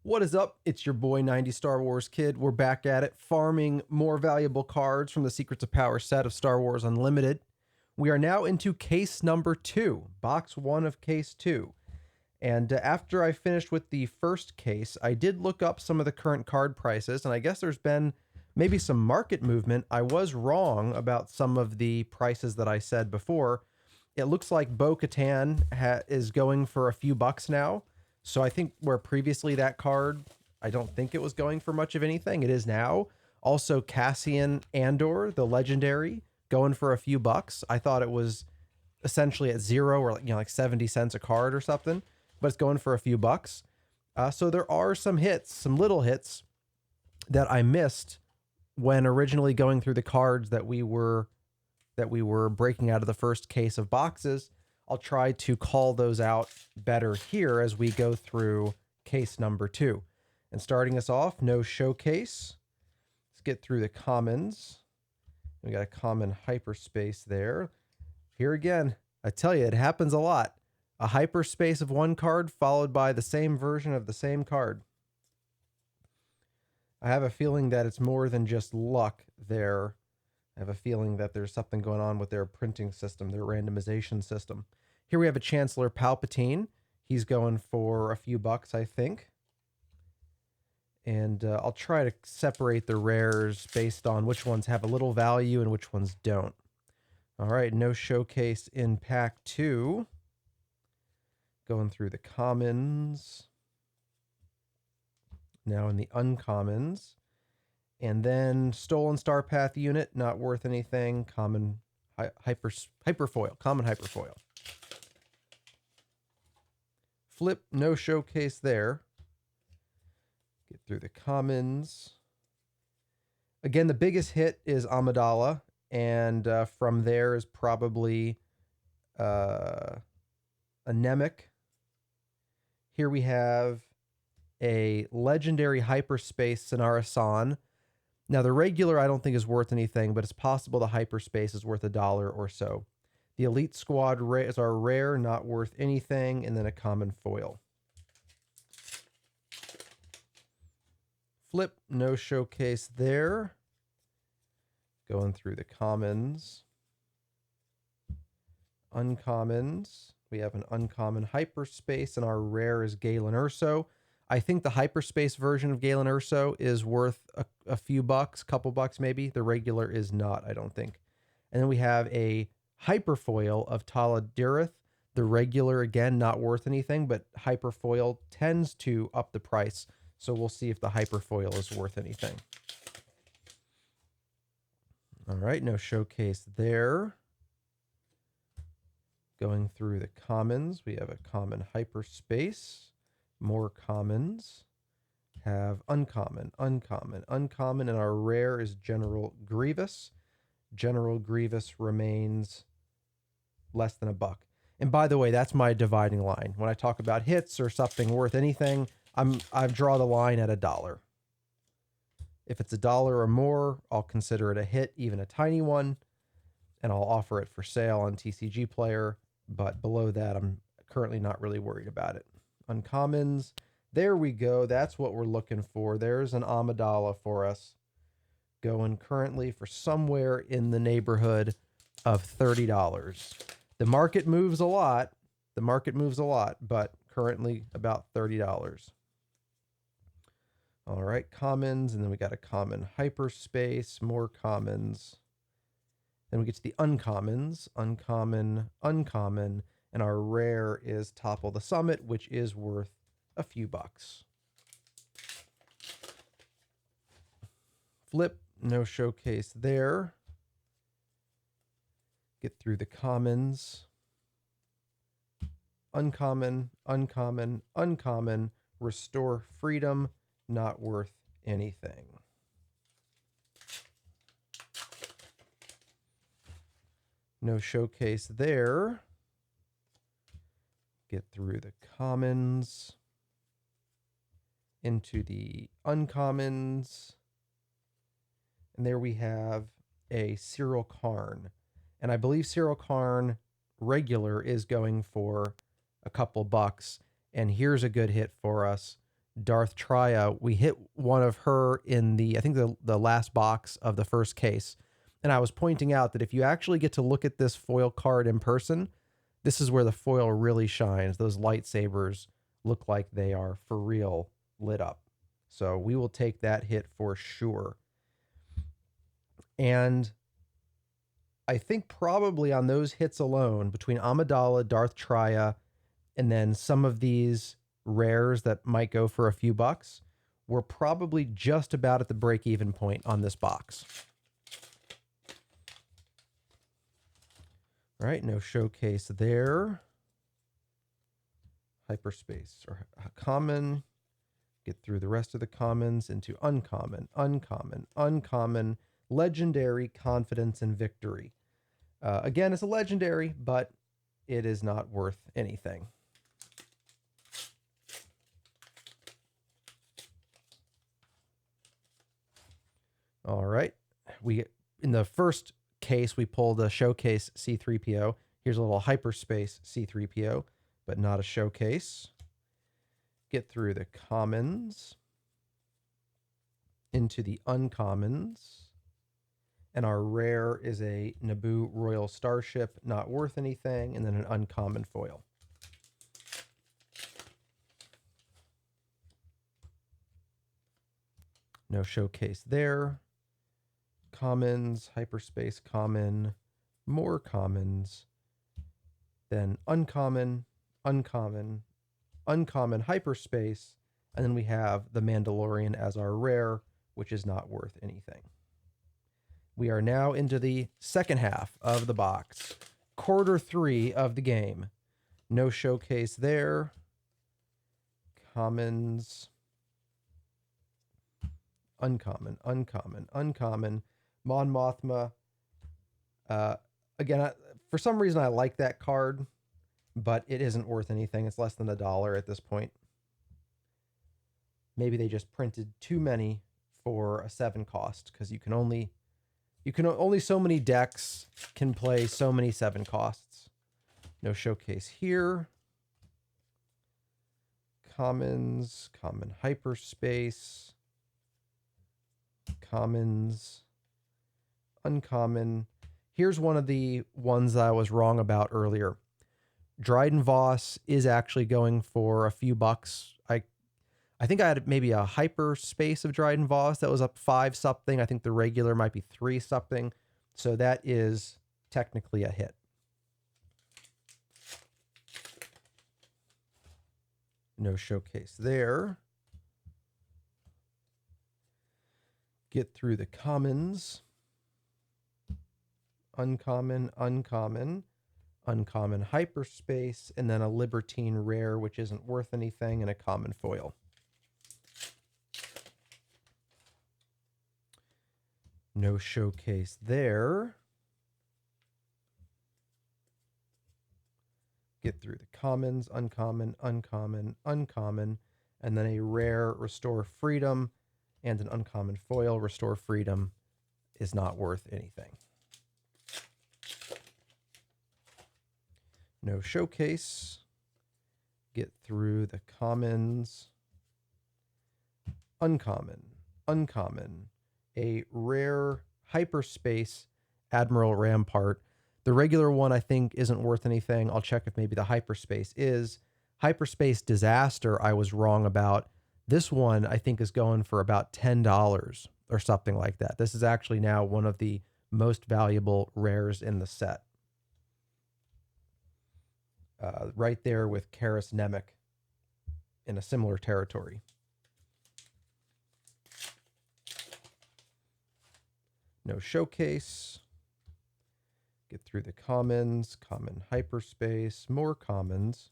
What is up? It's your boy 90 Star Wars Kid. We're back at it, farming more valuable cards from the Secrets of Power set of Star Wars Unlimited. We are now into case number 2, box 1 of case 2. And after I finished with the first case, I did look up some of the current card prices, and I guess there's been maybe some market movement. I was wrong about some of the prices that I said before. It looks like Bo-Katan is going for a few bucks now. So I think where previously that card, I don't think it was going for much of anything. It is now. Also Cassian Andor, the legendary, going for a few bucks. I thought it was essentially at zero or like 70 cents a card or something, but it's going for a few bucks. So there are some hits, some little hits that I missed when originally going through the cards that we were breaking out of the first case of boxes. I'll try to call those out better here as we go through case number 2. And starting us off, no showcase. Let's get through the commons. We got a common hyperspace there. Here again, I tell you, it happens a lot. A hyperspace of one card followed by the same version of the same card. I have a feeling that it's more than just luck there. I have a feeling that there's something going on with their printing system, their randomization system. Here we have a Chancellor Palpatine. He's going for a few bucks, I think. And I'll try to separate the rares based on which ones have a little value and which ones don't. All right, no showcase in pack 2. Going through the commons. Now in the uncommons. And then Stolen Starpath unit, not worth anything. Common hyperfoil, common hyperfoil. Flip, no showcase there. Get through the commons. Again, the biggest hit is Amidala, and from there is probably a Nemec. Here we have a legendary hyperspace Sonara-san. Now, the regular I don't think is worth anything, but it's possible the hyperspace is worth $1 or so. The Elite Squad is our rare, not worth anything, and then a common foil. Flip, no showcase there. Going through the commons. Uncommons. We have an uncommon hyperspace, and our rare is Galen Erso. I think the hyperspace version of Galen Erso is worth a few bucks, couple bucks maybe. The regular is not, I don't think. And then we have a hyperfoil of Tala Dirith. The regular, again, not worth anything, but hyperfoil tends to up the price. So we'll see if the hyperfoil is worth anything. All right, no showcase there. Going through the commons, we have a common hyperspace. More commons. Have uncommon, uncommon, uncommon, and our rare is General Grievous. General Grievous remains less than $1. And by the way, that's my dividing line. When I talk about hits or something worth anything, I draw the line at $1. If it's $1 or more, I'll consider it a hit, even a tiny one, and I'll offer it for sale on TCG Player. But below that, I'm currently not really worried about it. Uncommons. There we go. That's what we're looking for. There's an Amidala for us. Going currently for somewhere in the neighborhood of $30. The market moves a lot. The market moves a lot, but currently about $30. All right, commons, and then we got a common hyperspace, more commons. Then we get to the uncommons, uncommon, uncommon, and our rare is Topple the Summit, which is worth a few bucks. Flip, no showcase there. Get through the commons. Uncommon, uncommon, uncommon. Restore Freedom, not worth anything. No showcase there. Get through the commons. Into the uncommons. And there we have a Cyril Karn. And I believe Cyril Karn regular is going for a couple bucks. And here's a good hit for us. Darth Tria. We hit one of her in I think the last box of the first case. And I was pointing out that if you actually get to look at this foil card in person, this is where the foil really shines. Those lightsabers look like they are for real lit up. So we will take that hit for sure. And I think probably on those hits alone, between Amidala, Darth Tria, and then some of these rares that might go for a few bucks, we're probably just about at the break-even point on this box. All right, no showcase there. Hyperspace or common. Get through the rest of the commons into uncommon, uncommon, uncommon, legendary, confidence, and victory. Again, it's a legendary, but it is not worth anything. All right. In the first case, we pulled a showcase C3PO. Here's a little hyperspace C3PO, but not a showcase. Get through the commons into the uncommons. And our rare is a Naboo Royal Starship, not worth anything, and then an uncommon foil. No showcase there. Commons, hyperspace common, more commons, then uncommon, uncommon, uncommon hyperspace, and then we have the Mandalorian as our rare, which is not worth anything. We are now into the second half of the box, quarter 3 of the game. No showcase there. Commons, uncommon, uncommon, uncommon. Mon Mothma. Again, for some reason I like that card, but it isn't worth anything. It's less than $1 at this point. Maybe they just printed too many for a 7 cost, because you can only so many decks can play so many 7 costs. No showcase here. Commons, common hyperspace, commons, uncommon. Here's one of the ones that I was wrong about earlier. Dryden Voss is actually going for a few bucks. I think I had maybe a hyperspace of Dryden Voss that was up 5 something. I think the regular might be 3 something. So that is technically a hit. No showcase there. Get through the commons. Uncommon, uncommon, uncommon hyperspace, and then a Libertine rare, which isn't worth anything, and a common foil. No showcase there. Get through the commons, uncommon, uncommon, uncommon, and then a rare Restore Freedom, and an uncommon foil. Restore Freedom is not worth anything. No showcase. Get through the commons. Uncommon, uncommon, a rare hyperspace Admiral Rampart. The regular one I think isn't worth anything. I'll check if maybe the hyperspace is. Hyperspace Disaster I was wrong about. This one I think is going for about $10 or something like that. This is actually now one of the most valuable rares in the set. Right there with Karis Nemec in a similar territory. No showcase. Get through the commons, common hyperspace, more commons,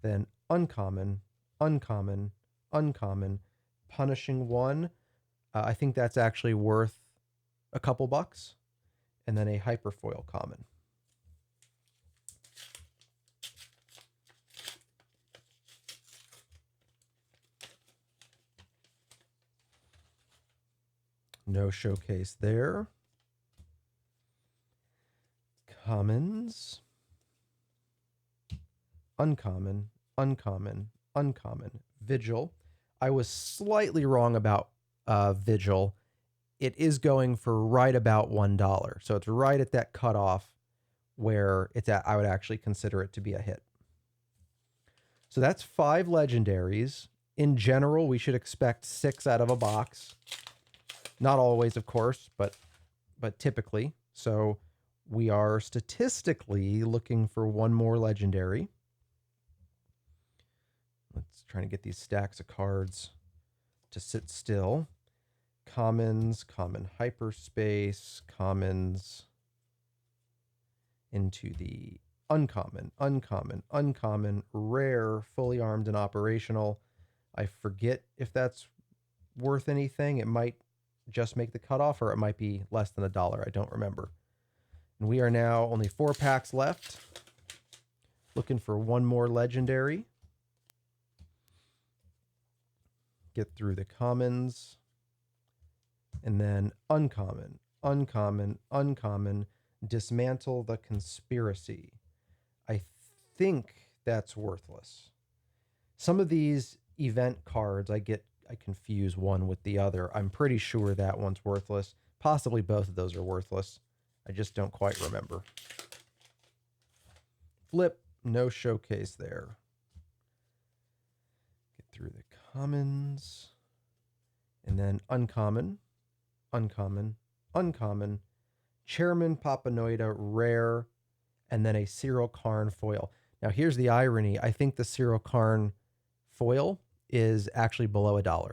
then uncommon, uncommon, uncommon, punishing one. I think that's actually worth a couple bucks, and then a hyperfoil common. No showcase there. Commons. Uncommon, uncommon, uncommon. Vigil. I was slightly wrong about Vigil. It is going for right about $1. So it's right at that cutoff where it's at. I would actually consider it to be a hit. So that's 5 legendaries. In general, we should expect 6 out of a box. Not always, of course, but typically. So we are statistically looking for 1 more legendary. Let's try to get these stacks of cards to sit still. Commons, common hyperspace, commons into the uncommon, uncommon, uncommon, rare, fully armed and operational. I forget if that's worth anything. It might just make the cutoff, or it might be less than $1. I don't remember. And we are now only 4 packs left. Looking for 1 more legendary. Get through the commons. And then uncommon, uncommon, uncommon, dismantle the conspiracy. I think that's worthless. Some of these event cards, I confuse one with the other. I'm pretty sure that one's worthless. Possibly both of those are worthless. I just don't quite remember. Flip, no showcase there. Get through the commons. And then uncommon, uncommon, uncommon, Chairman Papanoida rare, and then a Cyril Karn foil. Now here's the irony. I think the Cyril Karn foil is actually below $1.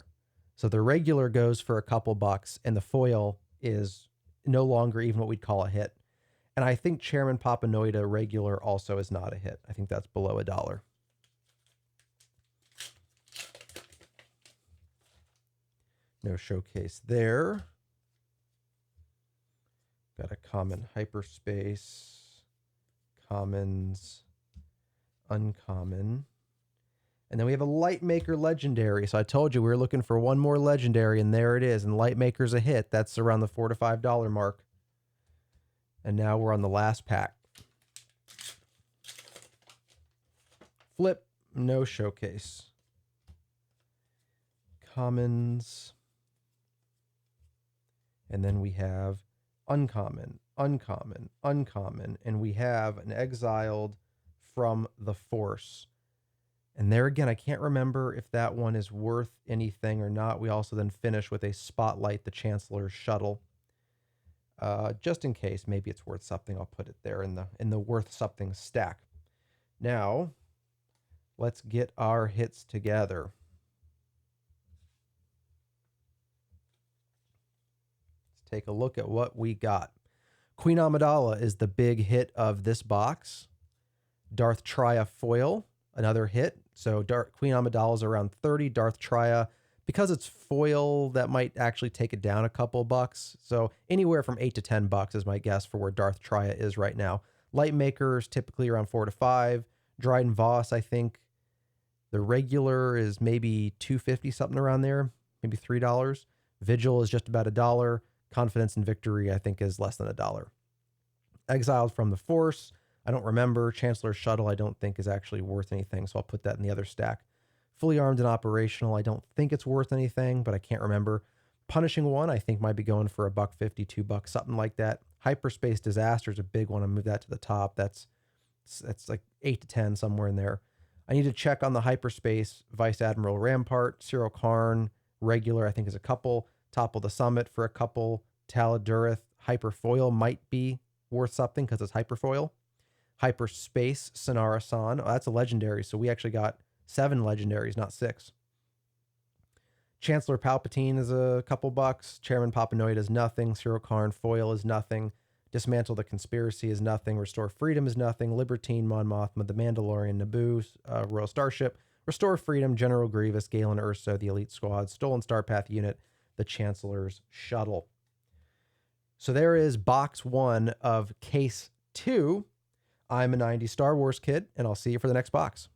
So the regular goes for a couple bucks, and the foil is no longer even what we'd call a hit. And I think Chairman Papanoida regular also is not a hit. I think that's below $1. No showcase there. Got a common hyperspace, commons, uncommon. And then we have a Lightmaker legendary. So I told you we were looking for 1 more legendary, and there it is. And Lightmaker's a hit. That's around the $4 to $5 mark. And now we're on the last pack. Flip, no showcase. Commons. And then we have uncommon, uncommon, uncommon, and we have an exiled from the Force. And there again, I can't remember if that one is worth anything or not. We also then finish with a Spotlight, the Chancellor's Shuttle. Just in case, maybe it's worth something. I'll put it there in the worth something stack. Now, let's get our hits together. Take a look at what we got. Queen Amidala is the big hit of this box. Darth Traya foil, another hit. So Queen Amidala is around 30. Darth Traya, because it's foil, that might actually take it down a couple bucks. So anywhere from $8 to $10 is my guess for where Darth Traya is right now. Lightmaker is typically around $4 to $5. Dryden Voss, I think the regular is maybe $2.50, something around there, maybe $3. Vigil is just about $1. Confidence and Victory, I think, is less than $1. Exiled from the Force, I don't remember. Chancellor's Shuttle, I don't think is actually worth anything, so I'll put that in the other stack. Fully Armed and Operational, I don't think it's worth anything, but I can't remember. Punishing One, I think might be going for $1.50, $2, something like that. Hyperspace Disaster is a big one. I move that to the top. That's like 8 to 10, somewhere in there. I need to check on the Hyperspace. Vice Admiral Rampart, Cyril Karn, regular, I think is a couple. Topple the Summit for a couple. Taladurith Hyperfoil might be worth something because it's Hyperfoil. Hyperspace Sonara San. Oh, that's a legendary. So we actually got 7 legendaries, not 6. Chancellor Palpatine is a couple bucks. Chairman Papanoid is nothing. Cyril Karn foil is nothing. Dismantle the Conspiracy is nothing. Restore Freedom is nothing. Libertine, Mon Mothma, The Mandalorian, Naboo, Royal Starship. Restore Freedom, General Grievous, Galen Erso, the Elite Squad, Stolen Starpath Unit, the Chancellor's Shuttle. So there is box 1 of case 2. I'm a 90s Star Wars kid, and I'll see you for the next box.